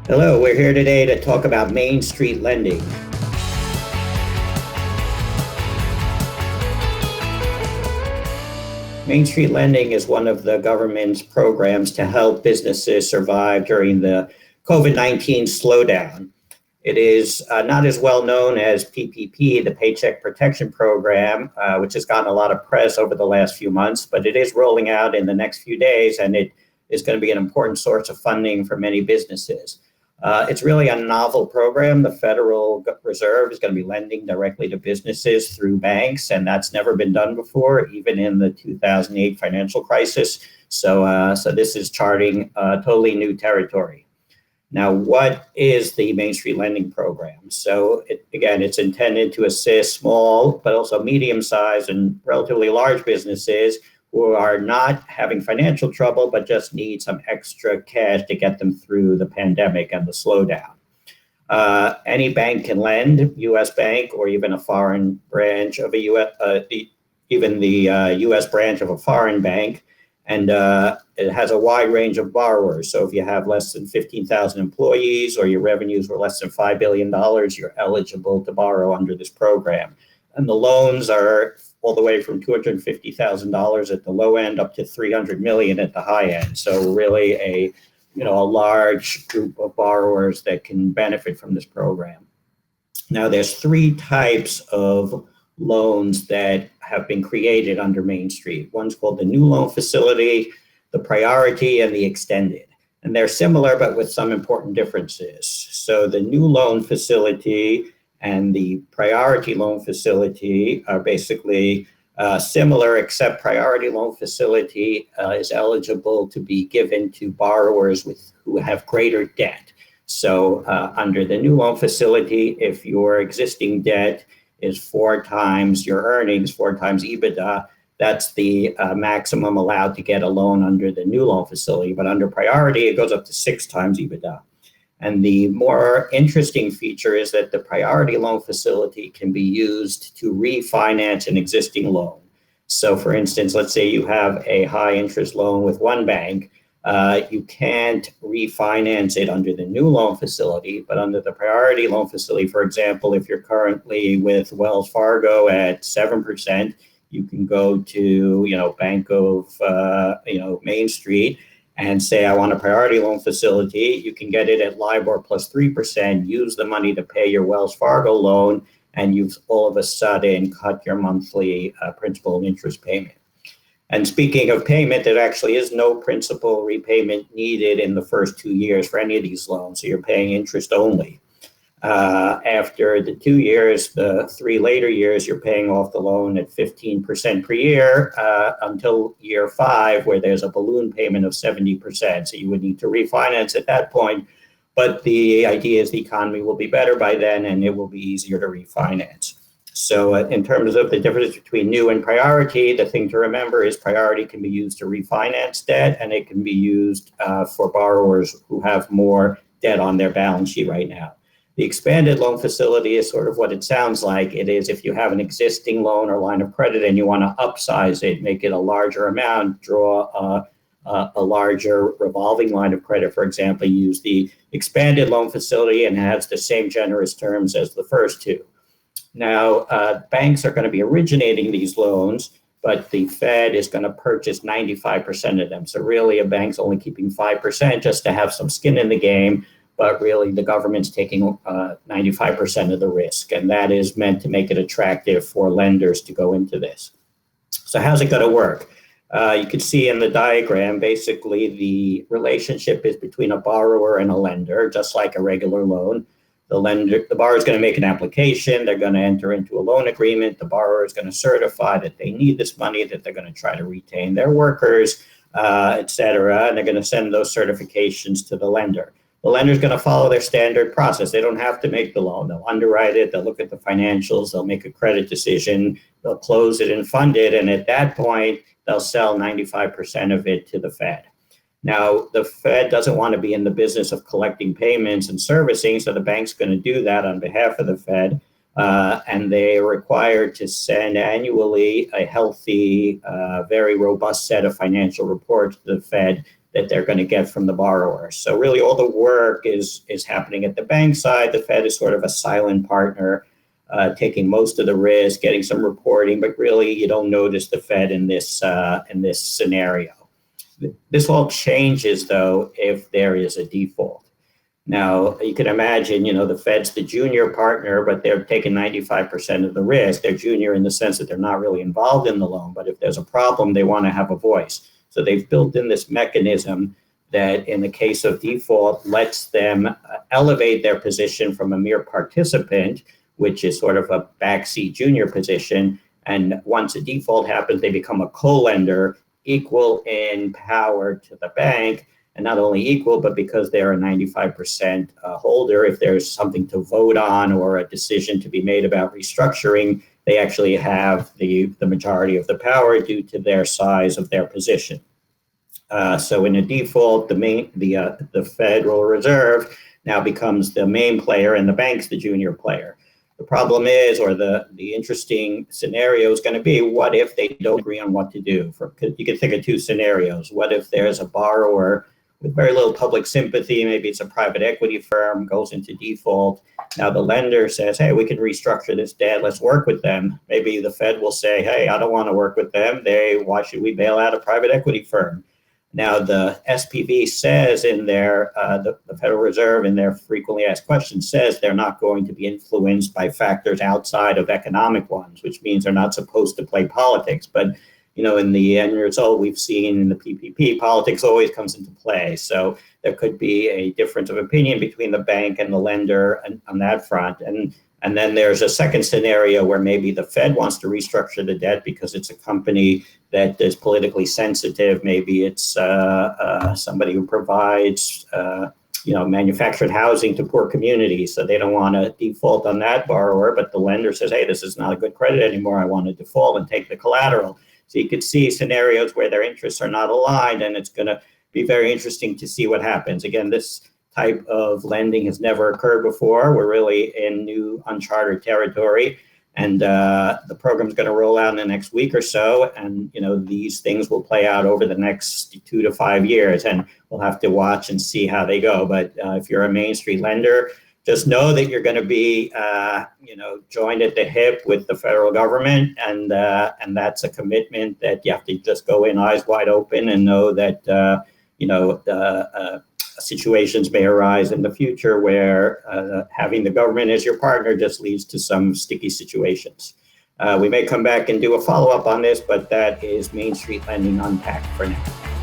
Hello, we're here today to talk about Main Street lending. Main Street lending is one of the government's programs to help businesses survive during the COVID-19 slowdown. It is not as well known as PPP, the Paycheck Protection Program, which has gotten a lot of press over the last few months, but it is rolling out in the next few days, and it is going to be an important source of funding for many businesses. It's really a novel program. The Federal Reserve is going to be lending directly to businesses through banks, and that's never been done before, even in the 2008 financial crisis. So this is charting totally new territory. Now, what is the Main Street Lending Program? So again, it's intended to assist small, but also medium-sized and relatively large businesses who are not having financial trouble, but just need some extra cash to get them through the pandemic and the slowdown. Any bank can lend, U.S. bank, or even a foreign branch of a U.S., even the U.S. branch of a foreign bank, and it has a wide range of borrowers. So if you have less than 15,000 employees or your revenues were less than $5 billion, you're eligible to borrow under this program. And the loans are all the way from $250,000 at the low end up to $300 million at the high end. So really a large group of borrowers that can benefit from this program. Now there's three types of loans that have been created under Main Street. One's called the New Loan Facility, the Priority, and the Extended. And they're similar, but with some important differences. So the New Loan Facility and the Priority Loan Facility are basically similar, except Priority Loan Facility is eligible to be given to borrowers who have greater debt. So under the New Loan Facility, if your existing debt is 4 times your earnings, 4 times EBITDA, that's the maximum allowed to get a loan under the New Loan Facility. But under Priority, it goes up to 6 times EBITDA. And the more interesting feature is that the Priority Loan Facility can be used to refinance an existing loan. So for instance, let's say you have a high interest loan with one bank. You can't refinance it under the New Loan Facility, but under the Priority Loan Facility, for example, if you're currently with Wells Fargo at 7%, you can go to, Bank of, Main Street and say, I want a Priority Loan Facility. You can get it at LIBOR plus 3%, use the money to pay your Wells Fargo loan, and you've all of a sudden cut your monthly principal and interest payment. And speaking of payment, there actually is no principal repayment needed in the first 2 years for any of these loans. So you're paying interest only. After the 2 years, the 3 later years, you're paying off the loan at 15% per year until year 5, where there's a balloon payment of 70%. So you would need to refinance at that point. But the idea is the economy will be better by then and it will be easier to refinance. So in terms of the difference between new and priority, the thing to remember is priority can be used to refinance debt, and it can be used for borrowers who have more debt on their balance sheet right now. The expanded loan facility is sort of what it sounds like. It is if you have an existing loan or line of credit and you want to upsize it, make it a larger amount, draw a larger revolving line of credit, for example, use the expanded loan facility and has the same generous terms as the first two. Now, banks are going to be originating these loans, but the Fed is going to purchase 95% of them. So really, a bank's only keeping 5% just to have some skin in the game, but really the government's taking 95% of the risk, and that is meant to make it attractive for lenders to go into this. So how's it going to work? You can see in the diagram, basically the relationship is between a borrower and a lender, just like a regular loan. The borrower is going to make an application. They're going to enter into a loan agreement. The borrower is going to certify that they need this money, that they're going to try to retain their workers, et cetera. And they're going to send those certifications to the lender. The lender is going to follow their standard process. They don't have to make the loan. They'll underwrite it. They'll look at the financials. They'll make a credit decision. They'll close it and fund it. And at that point, they'll sell 95% of it to the Fed. Now, the Fed doesn't want to be in the business of collecting payments and servicing, so the bank's going to do that on behalf of the Fed. And they are required to send annually a healthy, very robust set of financial reports to the Fed that they're going to get from the borrower. So really all the work is happening at the bank side. The Fed is sort of a silent partner, taking most of the risk, getting some reporting, but really you don't notice the Fed in this scenario. This all changes, though, if there is a default. Now, you can imagine, the Fed's the junior partner, but they're taking 95% of the risk. They're junior in the sense that they're not really involved in the loan, but if there's a problem, they want to have a voice. So they've built in this mechanism that in the case of default lets them elevate their position from a mere participant, which is sort of a backseat junior position. And once a default happens, they become a co-lender, equal in power to the bank. And not only equal, but because they're a 95% holder, if there's something to vote on or a decision to be made about restructuring, they actually have the majority of the power due to their size of their position. So in a default, the Federal Reserve now becomes the main player and the bank's the junior player. The problem is, or the interesting scenario is going to be, what if they don't agree on what to do? You can think of two scenarios. What if there's a borrower with very little public sympathy, maybe it's a private equity firm, goes into default. Now the lender says, hey, we can restructure this debt, let's work with them. Maybe the Fed will say, hey, I don't want to work with them. Why should we bail out a private equity firm? Now the SPV says in their, the Federal Reserve in their frequently asked questions says they're not going to be influenced by factors outside of economic ones, which means they're not supposed to play politics. But in the end result, we've seen in the PPP, politics always comes into play. So there could be a difference of opinion between the bank and the lender on that front. And then there's a second scenario where maybe the Fed wants to restructure the debt because it's a company that is politically sensitive. Maybe it's somebody who provides manufactured housing to poor communities. So they don't want to default on that borrower, but the lender says, hey, this is not a good credit anymore. I want to default and take the collateral. So you could see scenarios where their interests are not aligned, and it's going to be very interesting to see what happens. Again, this type of lending has never occurred before. We're really in new uncharted territory, and the program is going to roll out in the next week or so. And these things will play out over the next 2 to 5 years, and we'll have to watch and see how they go. But if you're a Main Street lender, just know that you're going to be, joined at the hip with the federal government, and that's a commitment that you have to just go in eyes wide open and know that situations may arise in the future where having the government as your partner just leads to some sticky situations. We may come back and do a follow-up on this, but that is Main Street Lending Unpacked for now.